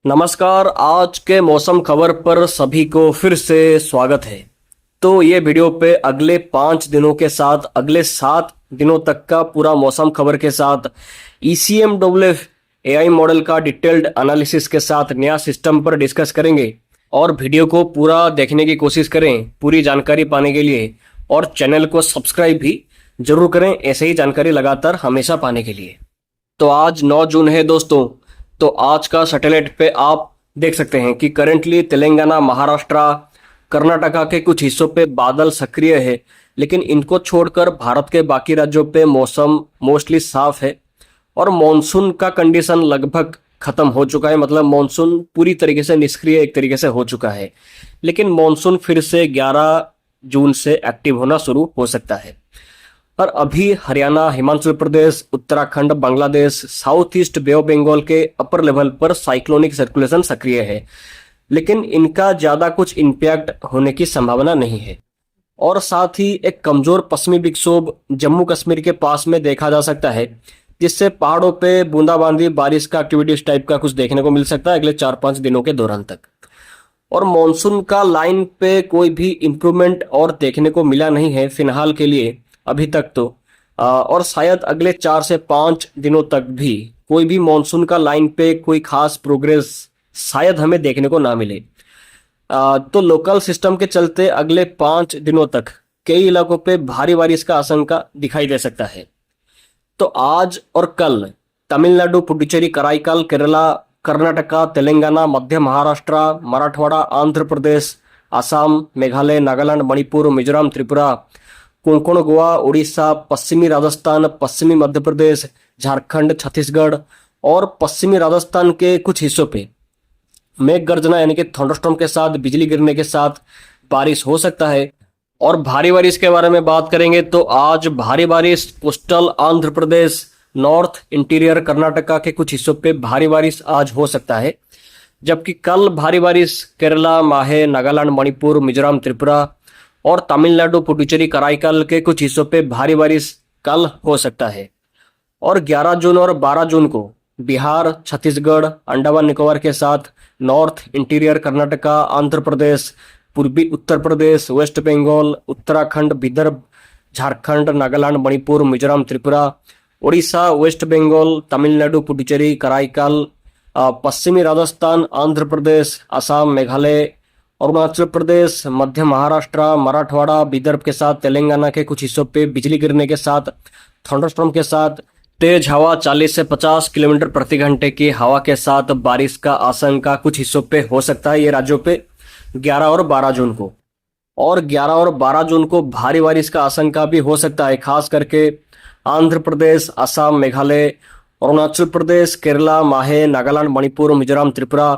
नमस्कार। आज के मौसम खबर पर सभी को फिर से स्वागत है। तो ये वीडियो पे अगले 5 दिनों के साथ अगले 7 दिनों तक का पूरा मौसम खबर के साथ ECMWF AI मॉडल का डिटेल्ड एनालिसिस के साथ नया सिस्टम पर डिस्कस करेंगे। और वीडियो को पूरा देखने की कोशिश करें पूरी जानकारी पाने के लिए, और चैनल को सब्सक्राइब भी जरूर करें ऐसे ही जानकारी लगातार हमेशा पाने के लिए। तो आज 9 जून है दोस्तों। तो आज का सैटेलाइट पे आप देख सकते हैं कि करंटली तेलंगाना, महाराष्ट्र, कर्नाटका के कुछ हिस्सों पे बादल सक्रिय है, लेकिन इनको छोड़कर भारत के बाकी राज्यों पे मौसम मोस्टली साफ है और मॉनसून का कंडीशन लगभग खत्म हो चुका है। मतलब मॉनसून पूरी तरीके से निष्क्रिय एक तरीके से हो चुका है, लेकिन मॉनसून फिर से 11 जून से एक्टिव होना शुरू हो सकता है। और अभी Haryana, Himachal Pradesh, Uttarakhand, Bangladesh, south east Bay of Bengal के अपर लेवल पर साइक्लोनिक सर्कुलेशन सक्रिय है, लेकिन इनका ज्यादा कुछ इम्पैक्ट होने की संभावना नहीं है। और साथ ही एक कमजोर पश्चिमी विक्षोभ जम्मू कश्मीर के पास में देखा जा सकता है, जिससे पहाड़ों पे बूंदाबांदी बारिश का एक्टिविटीज टाइप का कुछ देखने को मिल सकता है अगले 4-5 दिनों के दौरान तक। और मॉनसून का लाइन पे कोई भी इंप्रूवमेंट और देखने को मिला नहीं है फिलहाल के लिए अभी तक तो। और शायद अगले 4 से 5 दिनों तक भी कोई भी मॉनसून का लाइन पे कोई खास प्रोग्रेस शायद हमें देखने को ना मिले। तो लोकल सिस्टम के चलते अगले 5 दिनों तक कई इलाकों पे भारी बारिश का आशंका दिखाई दे सकता है। तो आज और कल तमिलनाडु, पुडुचेरी, कराईकल, केरला, कर्नाटका, तेलंगाना, मध्य महाराष्ट्र, मराठवाड़ा, आंध्र प्रदेश, असम, मेघालय, नागालैंड, मणिपुर, मिजोरम, त्रिपुरा, कोंकण, गोवा, उड़ीसा, पश्चिमी राजस्थान, पश्चिमी मध्य प्रदेश, झारखंड, छत्तीसगढ़ और पश्चिमी राजस्थान के कुछ हिस्सों पे मेघ गर्जना यानी कि थंडरस्टॉर्म के साथ बिजली गिरने के साथ बारिश हो सकता है। और भारी बारिश के बारे में बात करेंगे तो आज भारी बारिश coastal Andhra Pradesh, north interior Karnataka के कुछ हिस्सों पे भारी बारिश आज हो सकता है, जबकि कल भारी बारिश केरला, माहे, नागालैंड, मणिपुर, मिजोरम, त्रिपुरा और तमिलनाडु, पुडुचेरी, कराईकल के कुछ हिस्सों पे भारी बारिश कल हो सकता है। और 11 जून और 12 जून को बिहार, छत्तीसगढ़, अंडमान निकोबार के साथ नॉर्थ इंटीरियर कर्नाटका, आंध्र प्रदेश, पूर्वी उत्तर प्रदेश, वेस्ट बंगाल, उत्तराखंड, विदर्भ, झारखंड, नागालैंड, मणिपुर, मिजोरम, त्रिपुरा, उड़ीसा, वेस्ट बंगाल, तमिलनाडु, पुडुचेरी, कराईकल, पश्चिमी राजस्थान, आंध्र प्रदेश, असम, मेघालय, अरुणाचल प्रदेश, मध्य महाराष्ट्र, मराठवाड़ा, विदर्भ के साथ तेलंगाना के कुछ हिस्सों पे बिजली गिरने के साथ, थंडरस्टॉर्म के साथ, तेज हवा 40 से 50 किलोमीटर प्रति घंटे की हवा के साथ बारिश का आशंका कुछ हिस्सों पे हो सकता है ये राज्यों पे 11 और 12 जून को। और 11 और 12 जून को भारी बारिश का आशंका भी हो सकता है, खास करके आंध्र प्रदेश, असम, मेघालय, अरुणाचल प्रदेश, केरला, माहे, नागालैंड, मणिपुर, मिजोरम, त्रिपुरा,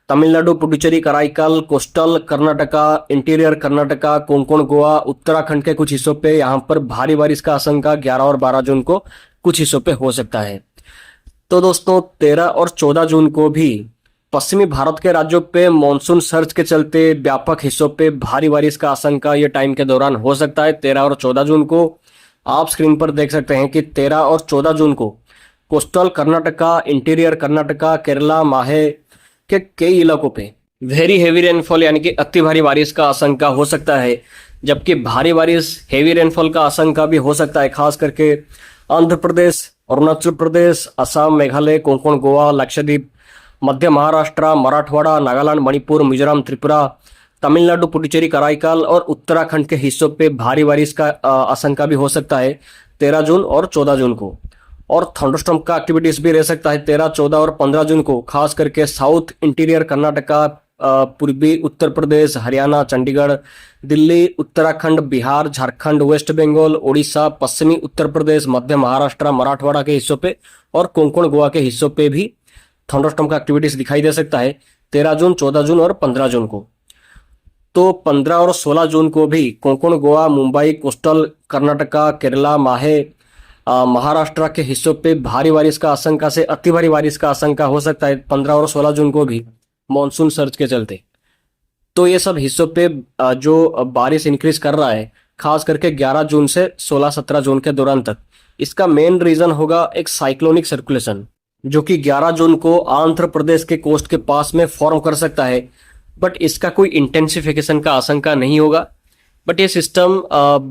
तमिलनाडु, पुडुचेरी, कराईकल, कोस्टल कर्नाटका, इंटीरियर कर्नाटका, कोंकण, गोवा, उत्तराखंड के कुछ हिस्सों पे यहाँ पर भारी बारिश का आशंका 11 और 12 जून को कुछ हिस्सों पे हो सकता है। तो दोस्तों 13 और 14 जून को भी पश्चिमी भारत के राज्यों पे मॉनसून सर्ज के चलते व्यापक हिस्सों पे भारी बारिश का आशंका ये टाइम के दौरान हो सकता है। 13 और 14 जून को आप स्क्रीन पर देख सकते हैं कि 13 और 14 जून को कोस्टल कर्नाटका, इंटीरियर कर्नाटका, केरला, माहे के कई इलाकों पे वेरी हेवी रेनफॉल यानी कि अति भारी बारिश का आशंका हो सकता है, जबकि भारी बारिश हेवी रेनफॉल का आशंका भी हो सकता है खास करके आंध्र प्रदेश, अरुणाचल प्रदेश, असम, मेघालय, कोंकण, गोवा, लक्षद्वीप, मध्य महाराष्ट्र, मराठवाड़ा, नागालैंड, मणिपुर, मिजोरम, त्रिपुरा, तमिलनाडु, पुडुचेरी, कराईकल और उत्तराखंड के हिस्सों पे भारी बारिश का आशंका भी हो सकता है 13 जून और 14 जून को। और थंडरस्टॉर्म का एक्टिविटीज भी रह सकता है 13, 14 और 15 जून को, खास करके साउथ इंटीरियर कर्नाटका, पूर्वी उत्तर प्रदेश, हरियाणा, चंडीगढ़, दिल्ली, उत्तराखंड, बिहार, झारखंड, वेस्ट बंगाल, उड़ीसा, पश्चिमी उत्तर प्रदेश, मध्य महाराष्ट्र, मराठवाड़ा के हिस्सों पे और कोंकण, गोवा के हिस्सों पे भी थंडरस्टॉर्म का एक्टिविटीज दिखाई दे सकता है 13 जून, 14 जून और 15 जून को। तो 15 और 16 जून को भी कोंकण, गोवा, मुंबई, कोस्टल कर्नाटका, केरला, माहे, महाराष्ट्र के हिस्सों पे भारी बारिश का आशंका से अति भारी बारिश का आशंका हो सकता है 15 और 16 जून को भी मॉनसून सर्ज के चलते। तो ये सब हिस्सों पे जो बारिश इंक्रीज कर रहा है खास करके 11 जून से 16-17 जून के दौरान तक, इसका मेन रीजन होगा एक साइक्लोनिक सर्कुलेशन। जो कि 11 जून को आंध्र प्रदेश के कोस्ट के पास में फॉर्म कर सकता है। बट इसका कोई इंटेंसिफिकेशन का आशंका नहीं होगा। बट ये सिस्टम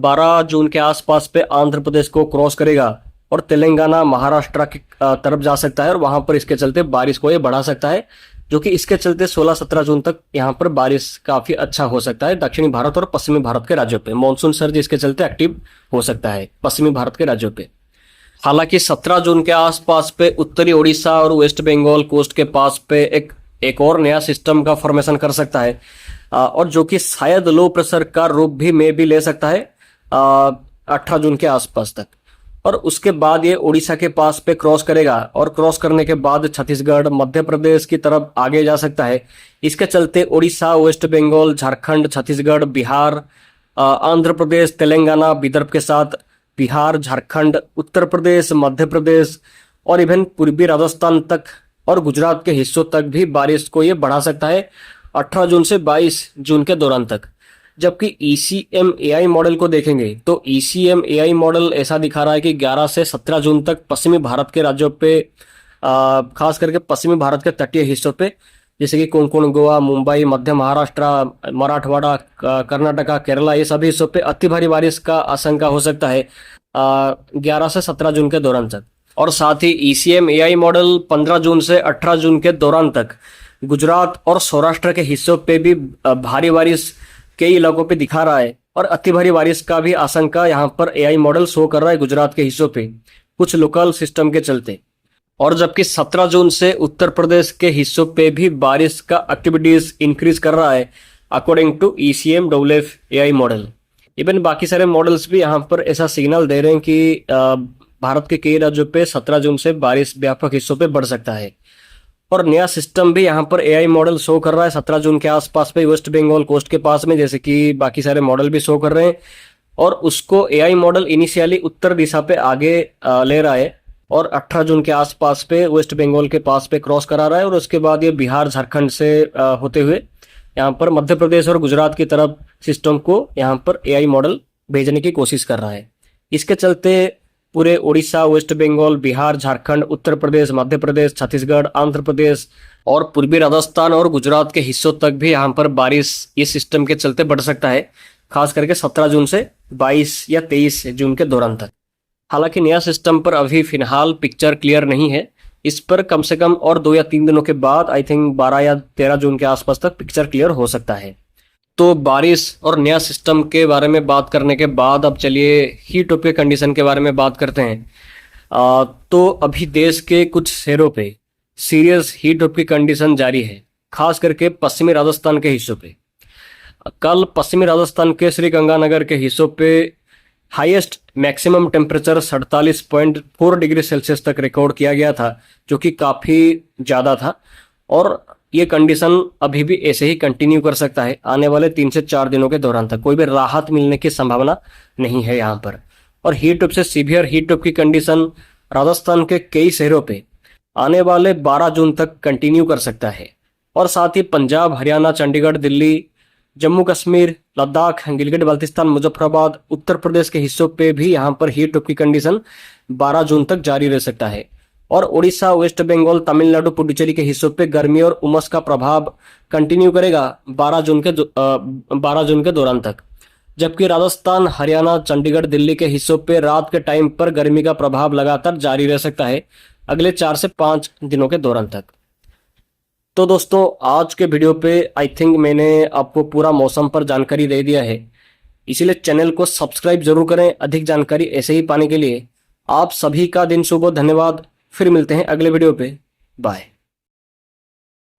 12 जून के आसपास पे आंध्र प्रदेश को क्रॉस करेगा और तेलंगाना महाराष्ट्र की तरफ जा सकता है और वहां पर इसके चलते बारिश को ये बढ़ा सकता है, जो कि इसके चलते 16-17 जून तक यहाँ पर बारिश काफी अच्छा हो सकता है दक्षिणी भारत और पश्चिमी भारत के राज्यों पे। मानसून सर्ज इसके चलते एक्टिव हो सकता है पश्चिमी भारत के राज्यों पे। हालांकि 17 जून के आसपास पे उत्तरी ओडिशा और वेस्ट बंगाल कोस्ट के पास पे एक और नया सिस्टम का फॉर्मेशन कर सकता है, और जो कि शायद लो प्रेशर का रूप भी में भी ले सकता है 18 जून के आसपास तक। और उसके बाद ये उड़ीसा के पास पे क्रॉस करेगा और क्रॉस करने के बाद छत्तीसगढ़ मध्य प्रदेश की तरफ आगे जा सकता है। इसके चलते उड़ीसा, वेस्ट बंगाल, झारखंड, छत्तीसगढ़, बिहार, आंध्र प्रदेश, तेलंगाना, विदर्भ के साथ बिहार, झारखंड, उत्तर प्रदेश, मध्य प्रदेश और इवन पूर्वी राजस्थान तक और गुजरात के हिस्सों तक भी बारिश को ये बढ़ा सकता है 18 जून से 22 जून के दौरान तक। जबकि ECM-AI मॉडल को देखेंगे तो ECM-AI मॉडल ऐसा दिखा रहा है कि 11 से 17 जून तक पश्चिमी भारत के राज्यों पे, खास करके पश्चिमी भारत के तटीय हिस्सों पे जैसे कि कोंकण, गोवा, मुंबई, मध्य महाराष्ट्र, मराठवाड़ा, कर्नाटका, केरला, ये सभी हिस्सों पे अति भारी बारिश का आशंका हो सकता है 11 से 17 जून के दौरान तक। और साथ ही ECM-AI मॉडल 15 जून से 18 जून के दौरान तक गुजरात और सौराष्ट्र के हिस्सों पे भी भारी बारिश कई इलाकों पे दिखा रहा है और अति भारी बारिश का भी आशंका यहाँ पर AI मॉडल शो कर रहा है गुजरात के हिस्सों पे कुछ लोकल सिस्टम के चलते। और जबकि 17 जून से उत्तर प्रदेश के हिस्सों पे भी बारिश का एक्टिविटीज इंक्रीज कर रहा है according to ECM-AI model. Even बाकी सारे मॉडल्स भी यहाँ पर ऐसा सिग्नल दे रहे हैं कि भारत के कई राज्यों पे 17 जून से बारिश व्यापक हिस्सों पे बढ़ सकता है। और नया सिस्टम भी यहाँ पर AI मॉडल शो कर रहा है 17 जून के आसपास पे वेस्ट बंगाल कोस्ट के पास में, जैसे कि बाकी सारे मॉडल भी शो कर रहे हैं। और उसको AI मॉडल इनिशियली उत्तर दिशा पे आगे ले रहा है और 18 जून के आसपास पे वेस्ट बंगाल के पास पे क्रॉस करा रहा है और उसके बाद ये बिहार, झारखंड से होते हुए यहाँ पर मध्य प्रदेश और गुजरात की तरफ सिस्टम को यहाँ पर AI मॉडल भेजने की कोशिश कर रहा है। इसके चलते पूरे उड़ीसा, वेस्ट बंगाल, बिहार, झारखंड, उत्तर प्रदेश, मध्य प्रदेश, छत्तीसगढ़, आंध्र प्रदेश और पूर्वी राजस्थान और गुजरात के हिस्सों तक भी यहाँ पर बारिश इस सिस्टम के चलते बढ़ सकता है, खास करके 17 जून से 22 या 23 जून के दौरान तक। हालांकि नया सिस्टम पर अभी फिलहाल पिक्चर क्लियर नहीं है। इस पर कम से कम और 2 या 3 दिनों के बाद आई थिंक 12 या 13 जून के आसपास तक पिक्चर क्लियर हो सकता है। तो बारिश और नया सिस्टम के बारे में बात करने के बाद अब चलिए हीट वेव के कंडीशन के बारे में बात करते हैं। तो अभी देश के कुछ शहरों पे सीरियस हीट वेव की कंडीशन जारी है, खास करके पश्चिमी राजस्थान के हिस्सों पे। कल पश्चिमी राजस्थान के श्रीगंगानगर के हिस्सों पे highest maximum temperature 47.4 degree Celsius तक रिकॉर्ड किया गया था, जो कि काफ़ी ज़्यादा था। और ये कंडीशन अभी भी ऐसे ही कंटिन्यू कर सकता है आने वाले 3 से 4 दिनों के दौरान तक। कोई भी राहत मिलने की संभावना नहीं है यहाँ पर। और हीट वेव से सीवियर हीट वेव की कंडीशन राजस्थान के कई शहरों पे आने वाले 12 जून तक कंटिन्यू कर सकता है। और साथ ही पंजाब, हरियाणा, चंडीगढ़, दिल्ली, जम्मू कश्मीर, लद्दाख, गिलगित बाल्टिस्तान, मुजफ्फराबाद, उत्तर प्रदेश के हिस्सों पे भी यहाँ पर हीट वेव की कंडीशन 12 जून तक जारी रह सकता है। और उड़ीसा, वेस्ट बंगाल, तमिलनाडु, पुडुचेरी के हिस्सों पे गर्मी और उमस का प्रभाव कंटिन्यू करेगा 12 जून के दौरान तक। जबकि राजस्थान, हरियाणा, चंडीगढ़, दिल्ली के हिस्सों पे रात के टाइम पर गर्मी का प्रभाव लगातार जारी रह सकता है अगले 4 से 5 दिनों के दौरान तक। तो दोस्तों, आज के वीडियो पे आई थिंक मैंने आपको पूरा मौसम पर जानकारी दे दिया है, इसीलिए चैनल को सब्सक्राइब जरूर करें अधिक जानकारी ऐसे ही पाने के लिए। आप सभी का दिन शुभ हो, धन्यवाद। फिर मिलते हैं अगले वीडियो पे, बाय।